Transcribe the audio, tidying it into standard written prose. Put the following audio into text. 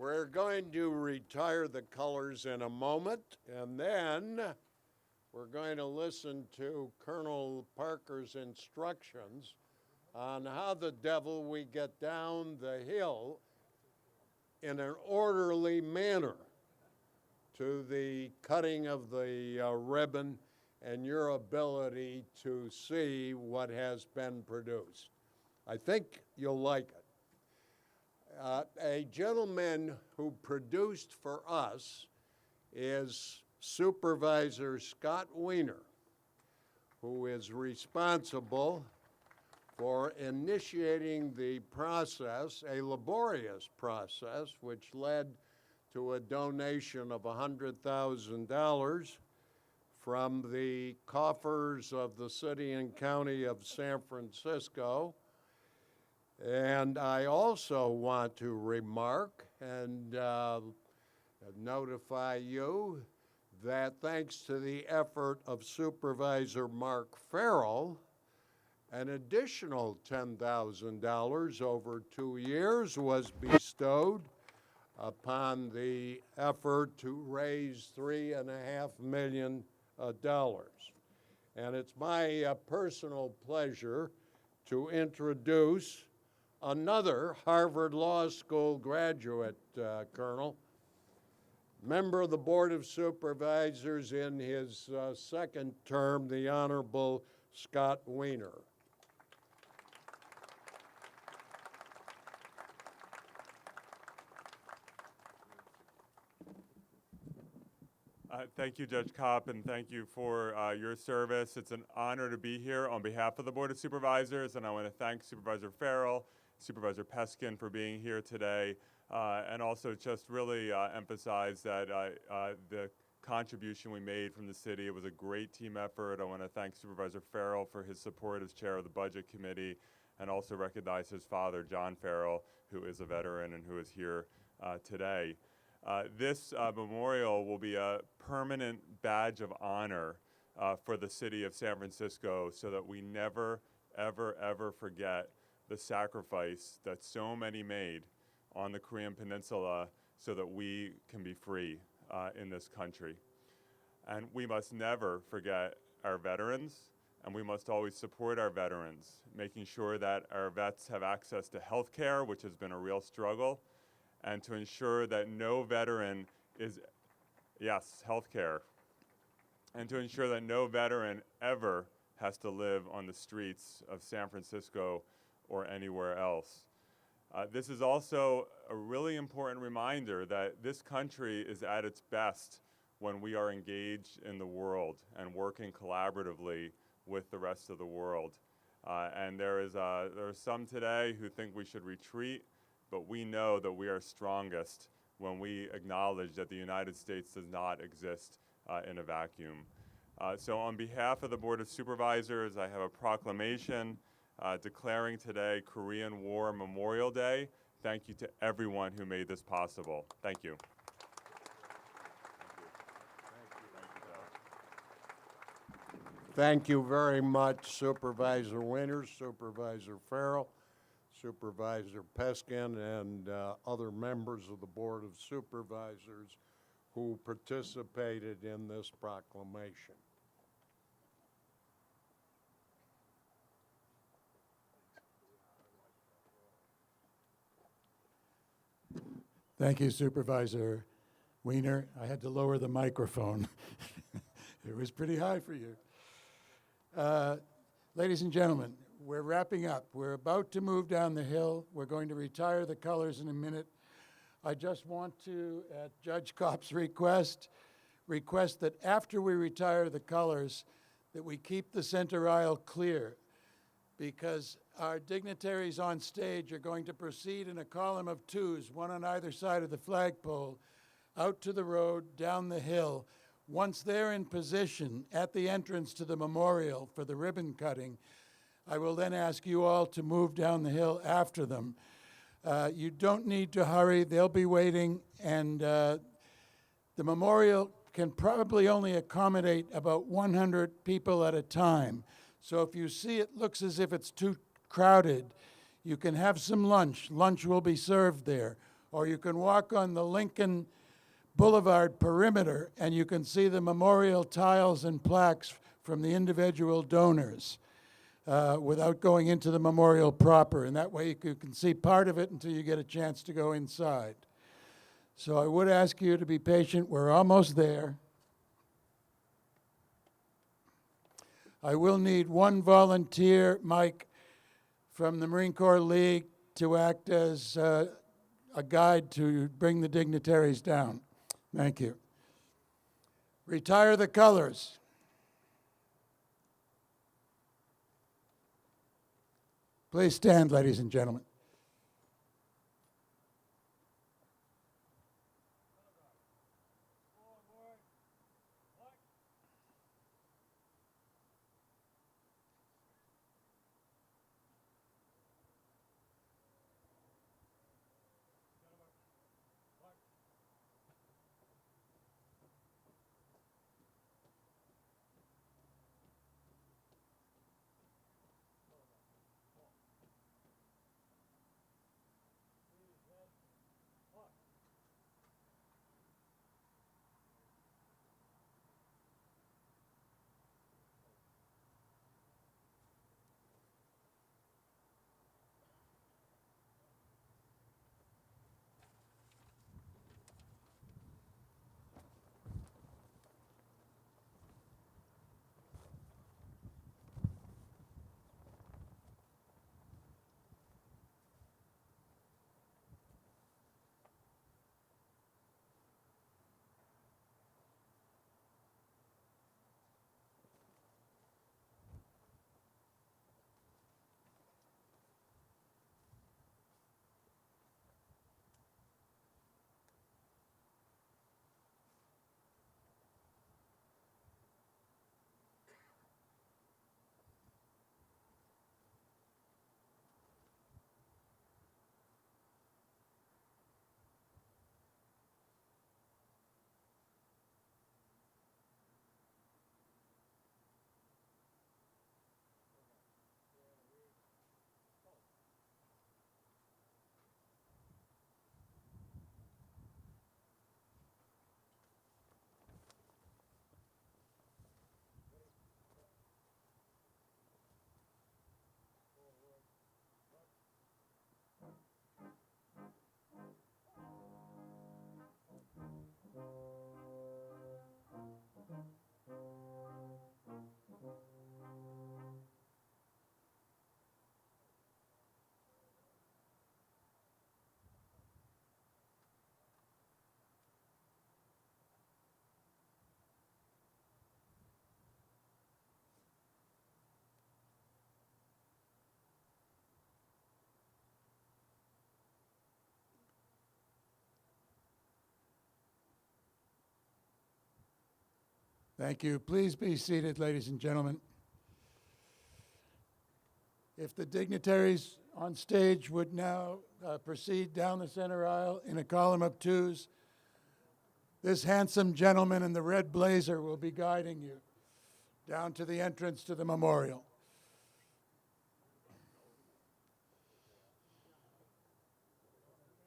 We're going to retire the colors in a moment, and then we're going to listen to Colonel Parker's instructions on how the devil we get down the hill in an orderly manner to the cutting of the ribbon and your ability to see what has been produced. I think you'll like it. A gentleman who produced for us is Supervisor Scott Wiener, who is responsible for initiating the process, a laborious process, which led to a donation of $100,000 from the coffers of the city and county of San Francisco. And I also want to remark and notify you that thanks to the effort of Supervisor Mark Farrell, an additional $10,000 over 2 years was bestowed upon the effort to raise $3.5 million. And it's my personal pleasure to introduce another Harvard Law School graduate, Colonel, member of the Board of Supervisors in his second term, the Honorable Scott Wiener. Thank you, Judge Kopp, and thank you for your service. It's an honor to be here on behalf of the Board of Supervisors, and I want to thank Supervisor Farrell, Supervisor Peskin for being here today, and also just really emphasize that the contribution we made from the city, it was a great team effort. I want to thank Supervisor Farrell for his support as chair of the Budget Committee, and also recognize his father, John Farrell, who is a veteran and who is here today. This memorial will be a permanent badge of honor for the city of San Francisco so that we never, ever, ever forget the sacrifice that so many made on the Korean Peninsula so that we can be free in this country. And we must never forget our veterans, and we must always support our veterans, making sure that our vets have access to health care, which has been a real struggle, and to ensure that no veteran is, yes, healthcare, and to ensure that no veteran ever has to live on the streets of San Francisco or anywhere else. This is also a really important reminder that this country is at its best when we are engaged in the world and working collaboratively with the rest of the world. And there are some today who think we should retreat, but we know that we are strongest when we acknowledge that the United States does not exist in a vacuum. So on behalf of the Board of Supervisors, I have a proclamation declaring today Korean War Memorial Day. Thank you to everyone who made this possible. Thank you. Thank you very much, Supervisor Wiener, Supervisor Farrell, Supervisor Peskin, and other members of the Board of Supervisors who participated in this proclamation. Thank you, Supervisor Wiener. I had to lower the microphone. It was pretty high for you. Ladies and gentlemen, we're wrapping up. We're about to move down the hill. We're going to retire the colors in a minute. I just want to, at Judge Kopp's request that after we retire the colors, that we keep the center aisle clear, because our dignitaries on stage are going to proceed in a column of twos, one on either side of the flagpole, out to the road, down the hill. Once they're in position at the entrance to the memorial for the ribbon cutting, I will then ask you all to move down the hill after them. You don't need to hurry. They'll be waiting, and the memorial can probably only accommodate about 100 people at a time. So if you see it looks as if it's too crowded, you can have some lunch. Lunch will be served there. or you can walk on the Lincoln Boulevard perimeter, and you can see the memorial tiles and plaques from the individual donors without going into the memorial proper. And that way you can see part of it until you get a chance to go inside. So I would ask you to be patient. We're almost there. I will need one volunteer, Mike, from the Marine Corps League to act as a guide to bring the dignitaries down. Thank you. Retire the colors. Please stand, ladies and gentlemen. Thank you. Please be seated, ladies and gentlemen. If the dignitaries on stage would now proceed down the center aisle in a column of twos, this handsome gentleman in the red blazer will be guiding you down to the entrance to the memorial.